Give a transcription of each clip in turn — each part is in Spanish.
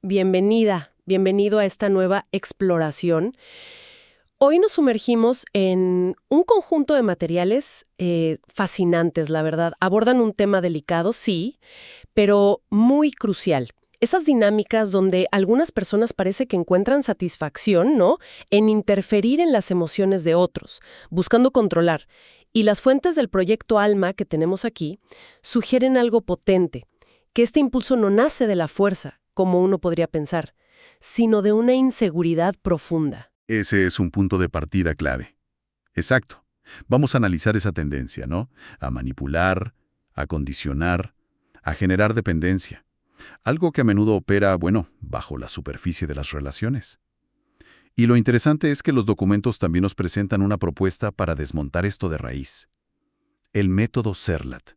bienvenido a esta nueva exploración. Hoy nos sumergimos en un conjunto de materiales fascinantes, la verdad. Abordan un tema delicado, sí, pero muy crucial. Esas dinámicas donde algunas personas parece que encuentran satisfacción, ¿no?, en interferir en las emociones de otros, buscando controlar. Y las fuentes del proyecto Alma que tenemos aquí sugieren algo potente, que este impulso no nace de la fuerza, como uno podría pensar, sino de una inseguridad profunda. Ese es un punto de partida clave. Exacto. Vamos a analizar esa tendencia, ¿no? A manipular, a condicionar, a generar dependencia. Algo que a menudo opera, bajo la superficie de las relaciones. Y lo interesante es que los documentos también nos presentan una propuesta para desmontar esto de raíz. El método Serlat.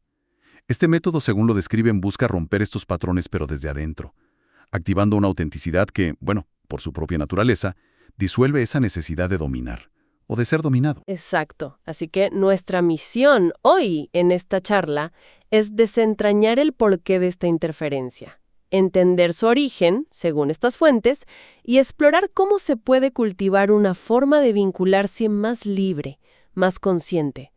Este método, según lo describen, busca romper estos patrones pero desde adentro, activando una autenticidad que, por su propia naturaleza, disuelve esa necesidad de dominar o de ser dominado. Exacto. Así que nuestra misión hoy en esta charla es desentrañar el porqué de esta interferencia, entender su origen, según estas fuentes, y explorar cómo se puede cultivar una forma de vincularse más libre, más consciente.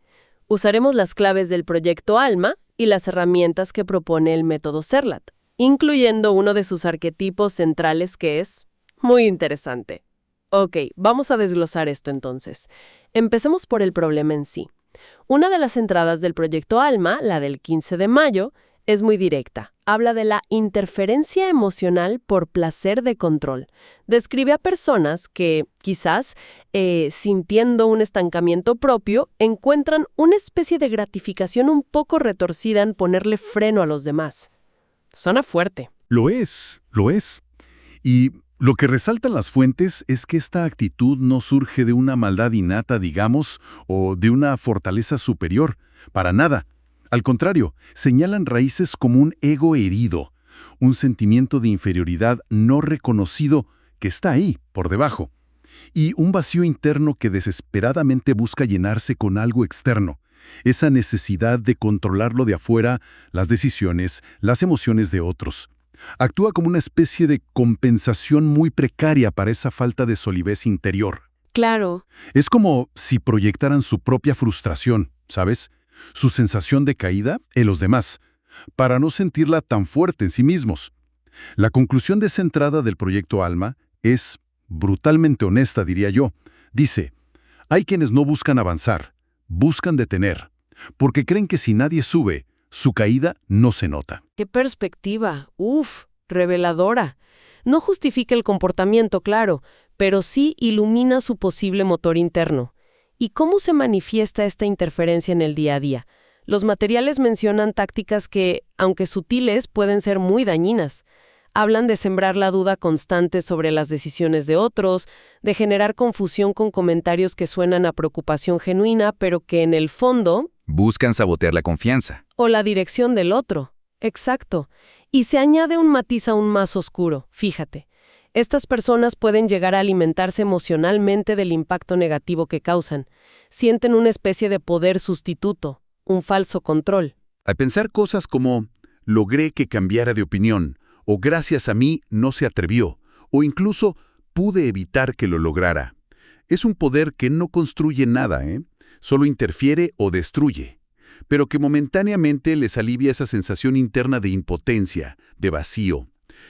Usaremos las claves del proyecto Alma y las herramientas que propone el método Serlat, incluyendo uno de sus arquetipos centrales que es muy interesante. Ok, vamos a desglosar esto entonces. Empecemos por el problema en sí. Una de las entradas del proyecto Alma, la del 15 de mayo, es muy directa. Habla de la interferencia emocional por placer de control. Describe a personas que, quizás, sintiendo un estancamiento propio, encuentran una especie de gratificación un poco retorcida en ponerle freno a los demás. Suena fuerte. Lo es. Y lo que resaltan las fuentes es que esta actitud no surge de una maldad innata, digamos, o de una fortaleza superior. Para nada. Al contrario, señalan raíces como un ego herido, un sentimiento de inferioridad no reconocido que está ahí, por debajo, y un vacío interno que desesperadamente busca llenarse con algo externo. Esa necesidad de controlar lo de afuera, las decisiones, las emociones de otros. Actúa como una especie de compensación muy precaria para esa falta de solidez interior. Claro. Es como si proyectaran su propia frustración, ¿sabes? Su sensación de caída en los demás, para no sentirla tan fuerte en sí mismos. La conclusión de esa entrada del proyecto Alma es brutalmente honesta, diría yo. Dice, hay quienes no buscan avanzar, buscan detener, porque creen que si nadie sube, su caída no se nota. ¡Qué perspectiva! Reveladora. No justifica el comportamiento, claro, pero sí ilumina su posible motor interno. ¿Y cómo se manifiesta esta interferencia en el día a día? Los materiales mencionan tácticas que, aunque sutiles, pueden ser muy dañinas. Hablan de sembrar la duda constante sobre las decisiones de otros, de generar confusión con comentarios que suenan a preocupación genuina, pero que en el fondo buscan sabotear la confianza. O la dirección del otro. Exacto. Y se añade un matiz aún más oscuro, fíjate. Estas personas pueden llegar a alimentarse emocionalmente del impacto negativo que causan. Sienten una especie de poder sustituto, un falso control. Al pensar cosas como, logré que cambiara de opinión, o gracias a mí no se atrevió, o incluso pude evitar que lo lograra. Es un poder que no construye nada, solo interfiere o destruye, pero que momentáneamente les alivia esa sensación interna de impotencia, de vacío.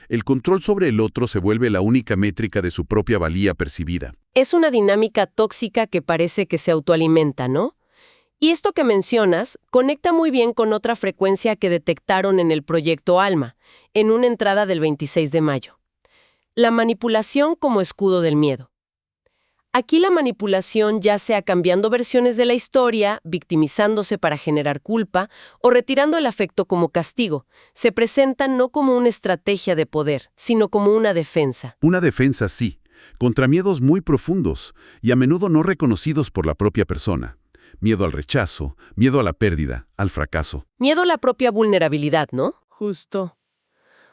El control sobre el otro se vuelve la única métrica de su propia valía percibida. Es una dinámica tóxica que parece que se autoalimenta, ¿no? Y esto que mencionas conecta muy bien con otra frecuencia que detectaron en el proyecto Alma, en una entrada del 26 de mayo. La manipulación como escudo del miedo. Aquí la manipulación, ya sea cambiando versiones de la historia, victimizándose para generar culpa o retirando el afecto como castigo, se presenta no como una estrategia de poder, sino como una defensa. Una defensa, sí, contra miedos muy profundos y a menudo no reconocidos por la propia persona. Miedo al rechazo, miedo a la pérdida, al fracaso. Miedo a la propia vulnerabilidad, ¿no? Justo.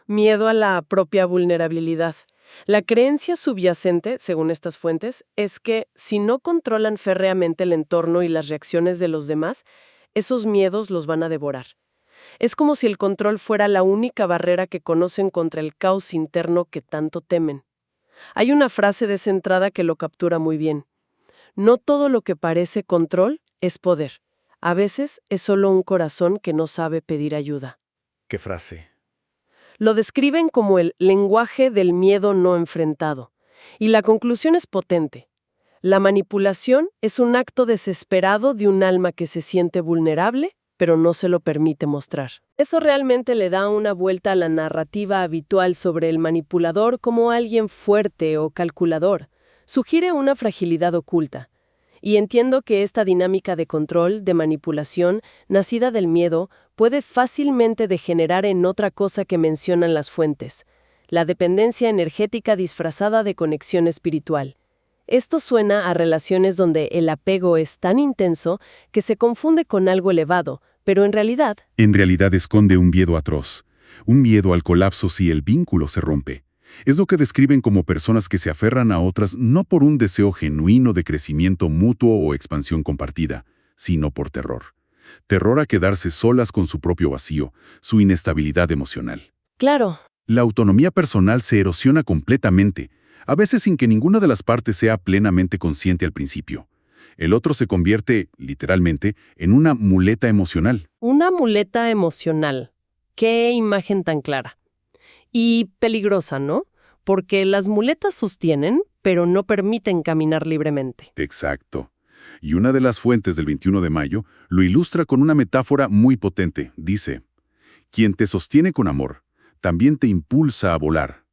Miedo a la propia vulnerabilidad. La creencia subyacente, según estas fuentes, es que si no controlan férreamente el entorno y las reacciones de los demás, esos miedos los van a devorar. Es como si el control fuera la única barrera que conocen contra el caos interno que tanto temen. Hay una frase descentrada que lo captura muy bien. No todo lo que parece control es poder. A veces es solo un corazón que no sabe pedir ayuda. ¿Qué frase? Lo describen como el lenguaje del miedo no enfrentado. Y la conclusión es potente. La manipulación es un acto desesperado de un alma que se siente vulnerable, pero no se lo permite mostrar. Eso realmente le da una vuelta a la narrativa habitual sobre el manipulador como alguien fuerte o calculador. Sugiere una fragilidad oculta. Y entiendo que esta dinámica de control, de manipulación, nacida del miedo, puede fácilmente degenerar en otra cosa que mencionan las fuentes: la dependencia energética disfrazada de conexión espiritual. Esto suena a relaciones donde el apego es tan intenso que se confunde con algo elevado, pero en realidad esconde un miedo atroz, un miedo al colapso si el vínculo se rompe. Es lo que describen como personas que se aferran a otras no por un deseo genuino de crecimiento mutuo o expansión compartida, sino por terror. Terror a quedarse solas con su propio vacío, su inestabilidad emocional. Claro. La autonomía personal se erosiona completamente, a veces sin que ninguna de las partes sea plenamente consciente al principio. El otro se convierte, literalmente, en una muleta emocional. Una muleta emocional. Qué imagen tan clara. Y peligrosa, ¿no? Porque las muletas sostienen, pero no permiten caminar libremente. Exacto. Y una de las fuentes del 21 de mayo lo ilustra con una metáfora muy potente. Dice: quien te sostiene con amor, también te impulsa a volar.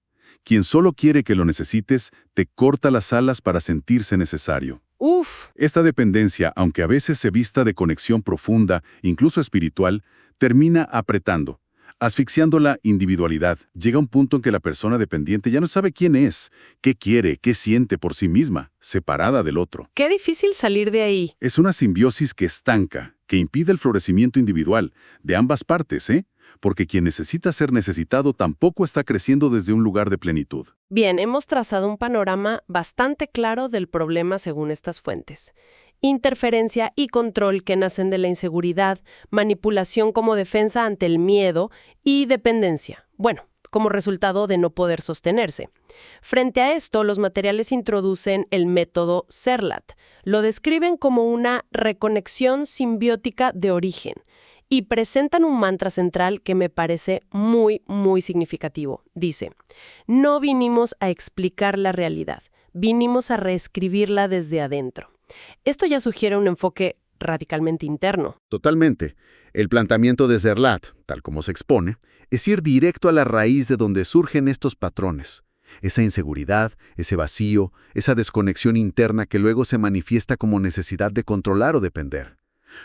Quien solo quiere que lo necesites, te corta las alas para sentirse necesario. Uf. Esta dependencia, aunque a veces se vista de conexión profunda, incluso espiritual, termina apretando, asfixiando la individualidad. Llega un punto en que la persona dependiente ya no sabe quién es, qué quiere, qué siente por sí misma, separada del otro. Qué difícil salir de ahí. Es una simbiosis que estanca, que impide el florecimiento individual, de ambas partes, porque quien necesita ser necesitado tampoco está creciendo desde un lugar de plenitud. Bien, hemos trazado un panorama bastante claro del problema según estas fuentes. Interferencia y control que nacen de la inseguridad, manipulación como defensa ante el miedo y dependencia. Bueno, como resultado de no poder sostenerse. Frente a esto, los materiales introducen el método CERLAT. Lo describen como una reconexión simbiótica de origen y presentan un mantra central que me parece muy, muy significativo. Dice: no vinimos a explicar la realidad, vinimos a reescribirla desde adentro. Esto ya sugiere un enfoque radicalmente interno. Totalmente. El planteamiento de CERLAT, tal como se expone, es ir directo a la raíz de donde surgen estos patrones. Esa inseguridad, ese vacío, esa desconexión interna que luego se manifiesta como necesidad de controlar o depender.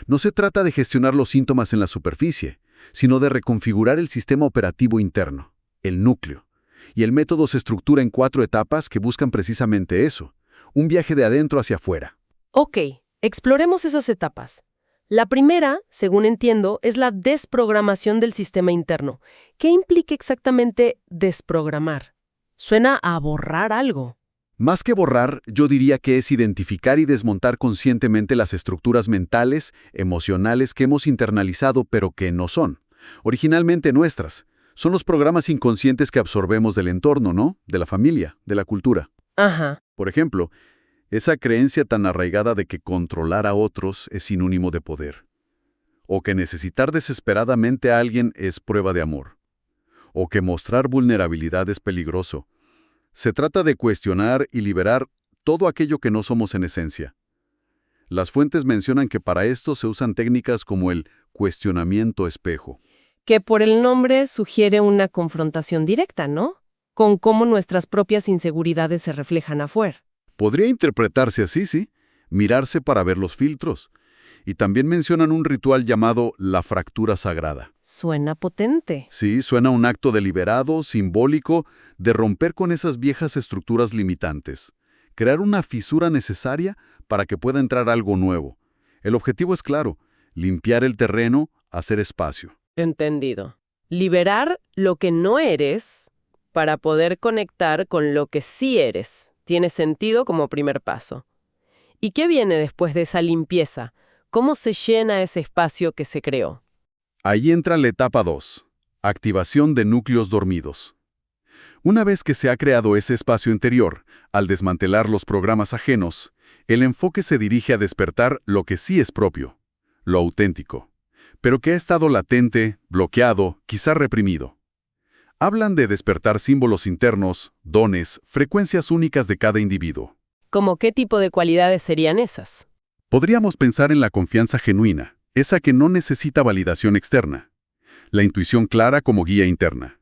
No se trata de gestionar los síntomas en la superficie, sino de reconfigurar el sistema operativo interno, el núcleo. Y el método se estructura en 4 etapas que buscan precisamente eso, un viaje de adentro hacia afuera. Ok, exploremos esas etapas. La primera, según entiendo, es la desprogramación del sistema interno. ¿Qué implica exactamente desprogramar? Suena a borrar algo. Más que borrar, yo diría que es identificar y desmontar conscientemente las estructuras mentales, emocionales que hemos internalizado pero que no son, originalmente nuestras. Son los programas inconscientes que absorbemos del entorno, ¿no? De la familia, de la cultura. Ajá. Por ejemplo, esa creencia tan arraigada de que controlar a otros es sinónimo de poder. O que necesitar desesperadamente a alguien es prueba de amor. O que mostrar vulnerabilidad es peligroso. Se trata de cuestionar y liberar todo aquello que no somos en esencia. Las fuentes mencionan que para esto se usan técnicas como el cuestionamiento espejo. Que por el nombre sugiere una confrontación directa, ¿no? Con cómo nuestras propias inseguridades se reflejan afuera. Podría interpretarse así, sí. Mirarse para ver los filtros. Y también mencionan un ritual llamado la fractura sagrada. Suena potente. Sí, suena un acto deliberado, simbólico, de romper con esas viejas estructuras limitantes. Crear una fisura necesaria para que pueda entrar algo nuevo. El objetivo es claro, limpiar el terreno, hacer espacio. Entendido. Liberar lo que no eres para poder conectar con lo que sí eres. Tiene sentido como primer paso. ¿Y qué viene después de esa limpieza? ¿Cómo se llena ese espacio que se creó? Ahí entra la etapa 2, activación de núcleos dormidos. Una vez que se ha creado ese espacio interior, al desmantelar los programas ajenos, el enfoque se dirige a despertar lo que sí es propio, lo auténtico, pero que ha estado latente, bloqueado, quizá reprimido. Hablan de despertar símbolos internos, dones, frecuencias únicas de cada individuo. ¿Cómo qué tipo de cualidades serían esas? Podríamos pensar en la confianza genuina, esa que no necesita validación externa. La intuición clara como guía interna.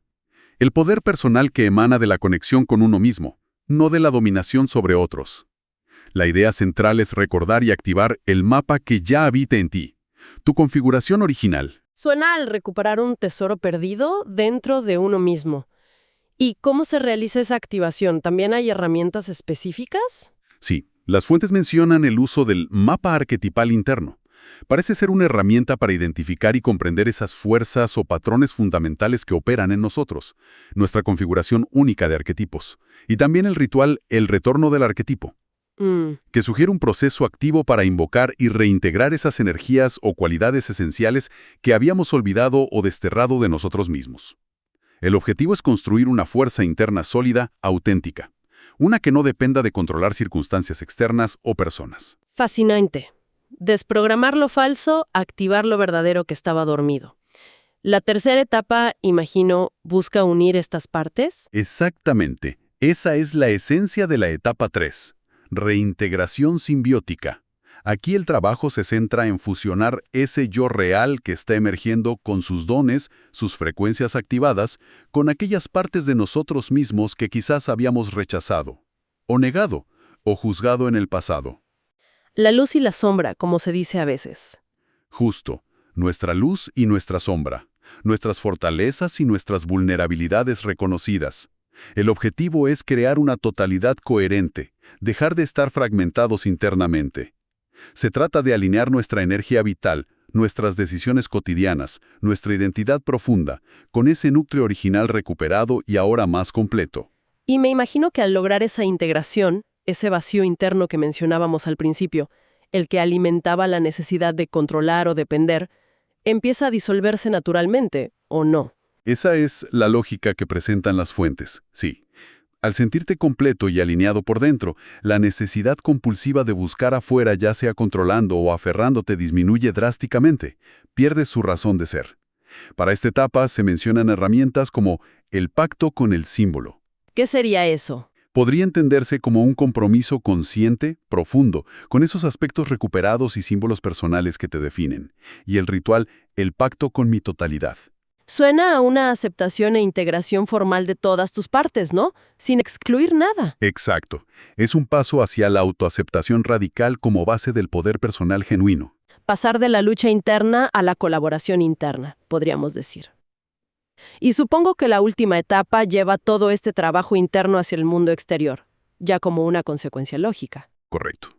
El poder personal que emana de la conexión con uno mismo, no de la dominación sobre otros. La idea central es recordar y activar el mapa que ya habita en ti, tu configuración original. Suena al recuperar un tesoro perdido dentro de uno mismo. ¿Y cómo se realiza esa activación? ¿También hay herramientas específicas? Sí, las fuentes mencionan el uso del mapa arquetipal interno. Parece ser una herramienta para identificar y comprender esas fuerzas o patrones fundamentales que operan en nosotros, nuestra configuración única de arquetipos, y también el ritual El Retorno del Arquetipo, que sugiere un proceso activo para invocar y reintegrar esas energías o cualidades esenciales que habíamos olvidado o desterrado de nosotros mismos. El objetivo es construir una fuerza interna sólida, auténtica, una que no dependa de controlar circunstancias externas o personas. Fascinante. Desprogramar lo falso, activar lo verdadero que estaba dormido. La tercera etapa, imagino, busca unir estas partes. Exactamente. Esa es la esencia de la etapa 3. Reintegración simbiótica. Aquí el trabajo se centra en fusionar ese yo real que está emergiendo con sus dones, sus frecuencias activadas, con aquellas partes de nosotros mismos que quizás habíamos rechazado, o negado, o juzgado en el pasado. La luz y la sombra, como se dice a veces. Justo, nuestra luz y nuestra sombra, nuestras fortalezas y nuestras vulnerabilidades reconocidas. El objetivo es crear una totalidad coherente, dejar de estar fragmentados internamente. Se trata de alinear nuestra energía vital, nuestras decisiones cotidianas, nuestra identidad profunda, con ese núcleo original recuperado y ahora más completo. Y me imagino que al lograr esa integración, ese vacío interno que mencionábamos al principio, el que alimentaba la necesidad de controlar o depender, empieza a disolverse naturalmente, ¿o no? Esa es la lógica que presentan las fuentes, sí. Al sentirte completo y alineado por dentro, la necesidad compulsiva de buscar afuera, ya sea controlando o aferrándote, disminuye drásticamente, pierdes su razón de ser. Para esta etapa se mencionan herramientas como el pacto con el símbolo. ¿Qué sería eso? Podría entenderse como un compromiso consciente, profundo, con esos aspectos recuperados y símbolos personales que te definen. Y el ritual, el pacto con mi totalidad. Suena a una aceptación e integración formal de todas tus partes, ¿no? Sin excluir nada. Exacto. Es un paso hacia la autoaceptación radical como base del poder personal genuino. Pasar de la lucha interna a la colaboración interna, podríamos decir. Y supongo que la última etapa lleva todo este trabajo interno hacia el mundo exterior, ya como una consecuencia lógica. Correcto.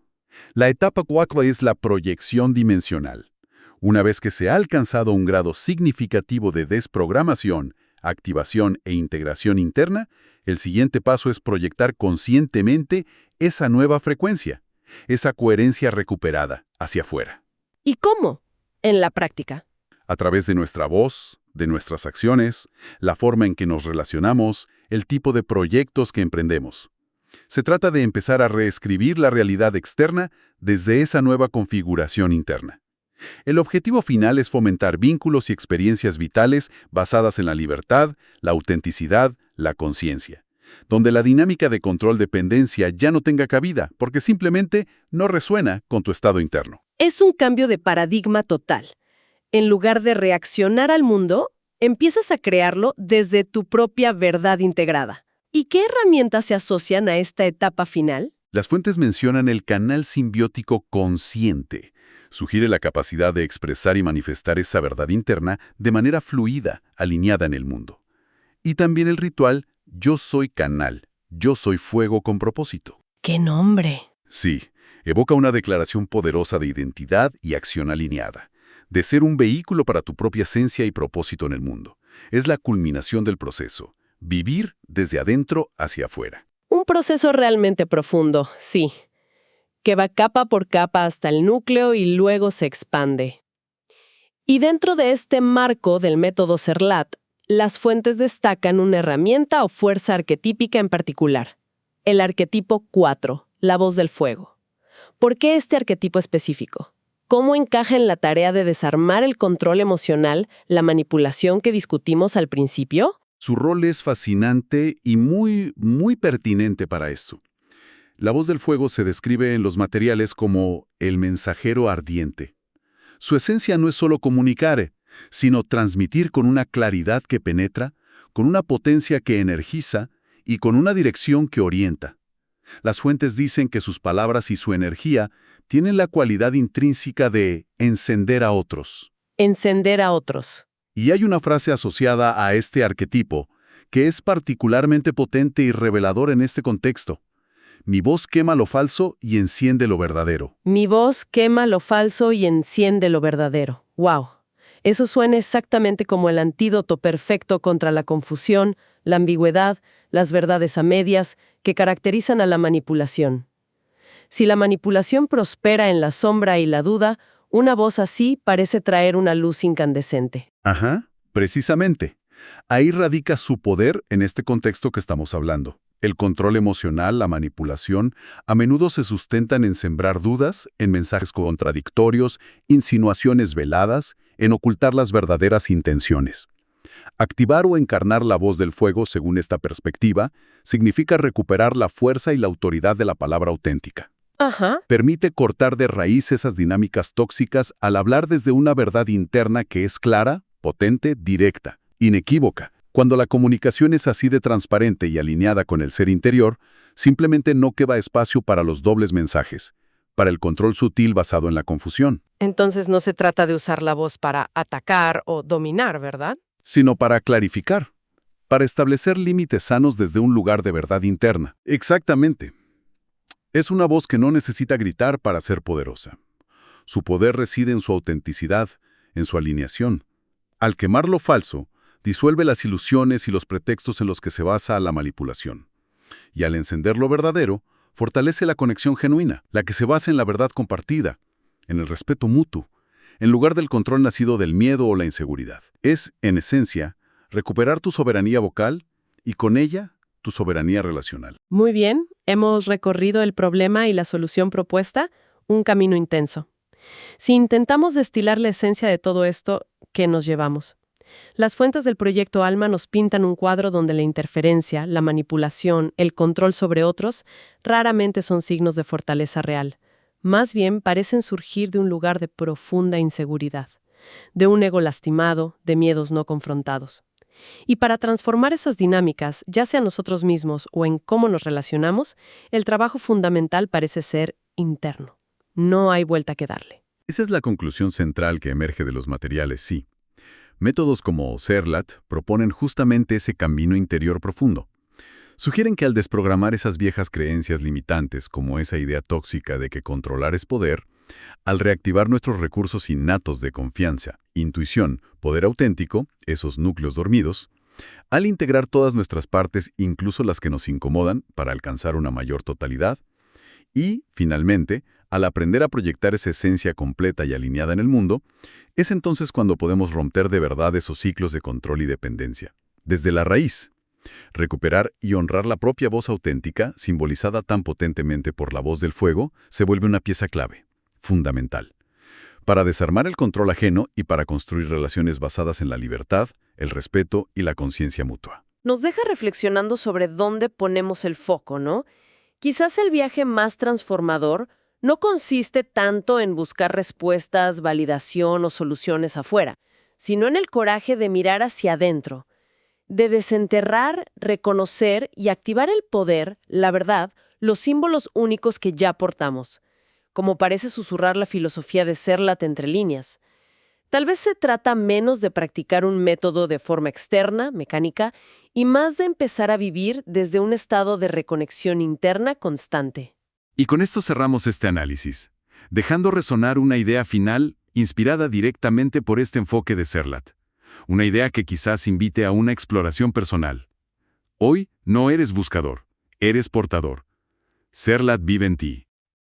La etapa 4 es la proyección dimensional. Una vez que se ha alcanzado un grado significativo de desprogramación, activación e integración interna, el siguiente paso es proyectar conscientemente esa nueva frecuencia, esa coherencia recuperada hacia afuera. ¿Y cómo? En la práctica. A través de nuestra voz, de nuestras acciones, la forma en que nos relacionamos, el tipo de proyectos que emprendemos. Se trata de empezar a reescribir la realidad externa desde esa nueva configuración interna. El objetivo final es fomentar vínculos y experiencias vitales basadas en la libertad, la autenticidad, la conciencia, donde la dinámica de control-dependencia ya no tenga cabida porque simplemente no resuena con tu estado interno. Es un cambio de paradigma total. En lugar de reaccionar al mundo, empiezas a crearlo desde tu propia verdad integrada. ¿Y qué herramientas se asocian a esta etapa final? Las fuentes mencionan el canal simbiótico consciente. Sugiere la capacidad de expresar y manifestar esa verdad interna de manera fluida, alineada en el mundo. Y también el ritual Yo soy canal, yo soy fuego con propósito. ¡Qué nombre! Sí, evoca una declaración poderosa de identidad y acción alineada, de ser un vehículo para tu propia esencia y propósito en el mundo. Es la culminación del proceso, vivir desde adentro hacia afuera. Un proceso realmente profundo, sí, que va capa por capa hasta el núcleo y luego se expande. Y dentro de este marco del método Serlat, las fuentes destacan una herramienta o fuerza arquetípica en particular, el arquetipo 4, la voz del fuego. ¿Por qué este arquetipo específico? ¿Cómo encaja en la tarea de desarmar el control emocional, la manipulación que discutimos al principio? Su rol es fascinante y muy pertinente para esto. La voz del fuego se describe en los materiales como el mensajero ardiente. Su esencia no es solo comunicar, sino transmitir con una claridad que penetra, con una potencia que energiza y con una dirección que orienta. Las fuentes dicen que sus palabras y su energía tienen la cualidad intrínseca de encender a otros. Encender a otros. Y hay una frase asociada a este arquetipo que es particularmente potente y revelador en este contexto. Mi voz quema lo falso y enciende lo verdadero. Mi voz quema lo falso y enciende lo verdadero. ¡Wow! Eso suena exactamente como el antídoto perfecto contra la confusión, la ambigüedad, las verdades a medias que caracterizan a la manipulación. Si la manipulación prospera en la sombra y la duda, una voz así parece traer una luz incandescente. Ajá, precisamente. Ahí radica su poder en este contexto que estamos hablando. El control emocional, la manipulación, a menudo se sustentan en sembrar dudas, en mensajes contradictorios, insinuaciones veladas, en ocultar las verdaderas intenciones. Activar o encarnar la voz del fuego, según esta perspectiva, significa recuperar la fuerza y la autoridad de la palabra auténtica. Ajá. Permite cortar de raíz esas dinámicas tóxicas al hablar desde una verdad interna que es clara, potente, directa, inequívoca. Cuando la comunicación es así de transparente y alineada con el ser interior, simplemente no queda espacio para los dobles mensajes, para el control sutil basado en la confusión, Entonces no se trata de usar la voz para atacar o dominar, ¿verdad? sino para clarificar, para establecer límites sanos desde un lugar de verdad interna. Exactamente. Es una voz que no necesita gritar para ser poderosa. Su poder reside en su autenticidad, en su alineación. Al quemar lo falso, disuelve las ilusiones y los pretextos en los que se basa la manipulación. Y al encender lo verdadero, fortalece la conexión genuina, la que se basa en la verdad compartida, en el respeto mutuo, en lugar del control nacido del miedo o la inseguridad. Es, en esencia, recuperar tu soberanía vocal y con ella, tu soberanía relacional. Muy bien, hemos recorrido el problema y la solución propuesta, un camino intenso. Si intentamos destilar la esencia de todo esto, ¿qué nos llevamos? Las fuentes del proyecto ALMA nos pintan un cuadro donde la interferencia, la manipulación, el control sobre otros raramente son signos de fortaleza real. Más bien parecen surgir de un lugar de profunda inseguridad, de un ego lastimado, de miedos no confrontados. Y para transformar esas dinámicas, ya sea nosotros mismos o en cómo nos relacionamos, el trabajo fundamental parece ser interno. No hay vuelta que darle. Esa es la conclusión central que emerge de los materiales, sí. Métodos como Serlat proponen justamente ese camino interior profundo. Sugieren que al desprogramar esas viejas creencias limitantes, como esa idea tóxica de que controlar es poder, al reactivar nuestros recursos innatos de confianza, intuición, poder auténtico, esos núcleos dormidos, al integrar todas nuestras partes, incluso las que nos incomodan, para alcanzar una mayor totalidad, y, finalmente, al aprender a proyectar esa esencia completa y alineada en el mundo, es entonces cuando podemos romper de verdad esos ciclos de control y dependencia. Desde la raíz, recuperar y honrar la propia voz auténtica, simbolizada tan potentemente por la voz del fuego, se vuelve una pieza clave, fundamental, para desarmar el control ajeno y para construir relaciones basadas en la libertad, el respeto y la conciencia mutua. Nos deja reflexionando sobre dónde ponemos el foco, ¿no? Quizás el viaje más transformador no consiste tanto en buscar respuestas, validación o soluciones afuera, sino en el coraje de mirar hacia adentro, de desenterrar, reconocer y activar el poder, la verdad, los símbolos únicos que ya portamos, como parece susurrar la filosofía de Serlat entre líneas. Tal vez se trata menos de practicar un método de forma externa, mecánica, y más de empezar a vivir desde un estado de reconexión interna constante. Y con esto cerramos este análisis, dejando resonar una idea final inspirada directamente por este enfoque de Serlat. Una idea que quizás invite a una exploración personal. Hoy no eres buscador, eres portador. Serlat vive en ti.